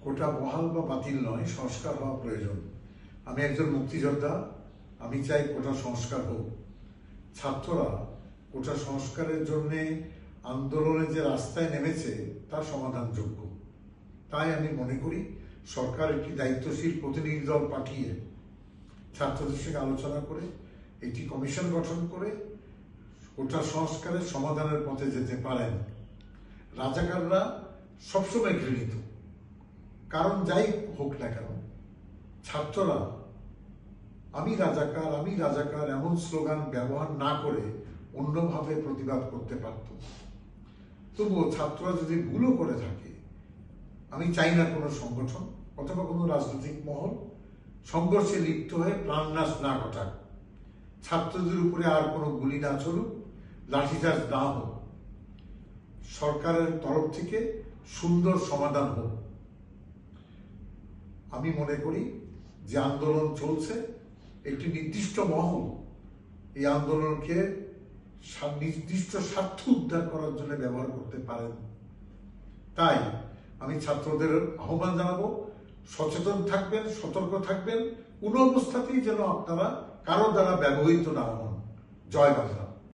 কোটা বহাল বা বাতিল নয়, সংস্কার হওয়া প্রয়োজন। আমি একজন মুক্তিযোদ্ধা, আমি চাই কোটা সংস্কার হোক। ছাত্ররা কোটা সংস্কারের জন্য আন্দোলনে যে রাস্তায় নেমেছে তার সমাধানযোগ্য। তাই আমি মনে করি সরকার একটি দায়িত্বশীল প্রতিনিধি দল পাঠিয়ে ছাত্রদের সঙ্গে আলোচনা করে একটি কমিশন গঠন করে কোটা সংস্কারের সমাধানের পথে যেতে পারেন। রাজাকাররা সবসময় ঘৃণিত, কারণ যাই হোক না কেন, ছাত্ররা আমি রাজাকার এমন স্লোগান ব্যবহার না করে অন্যভাবে প্রতিবাদ করতে পারত। তবুও ছাত্ররা যদি ভুলও করে থাকে, আমি চাই না কোনো সংগঠন অথবা কোনো রাজনৈতিক মহল সংঘর্ষে লিপ্ত হয়ে প্রাণনাশ না ঘটাক, ছাত্রদের উপরে আর কোনো গুলি না চলুক, লাঠিচার্জ না হোক, সরকারের তরফ থেকে সুন্দর সমাধান হোক। আমি মনে করি যে আন্দোলন চলছে, একটি নির্দিষ্ট মহল এই আন্দোলনকে নির্দিষ্ট স্বার্থ উদ্ধার করার জন্য ব্যবহার করতে পারেন। তাই আমি ছাত্রদের আহ্বান জানাবো, সচেতন থাকবেন, সতর্ক থাকবেন, কোনো অবস্থাতেই যেন আপনারা কারো দ্বারা ব্যবহৃত না হন। জয় বাংলা।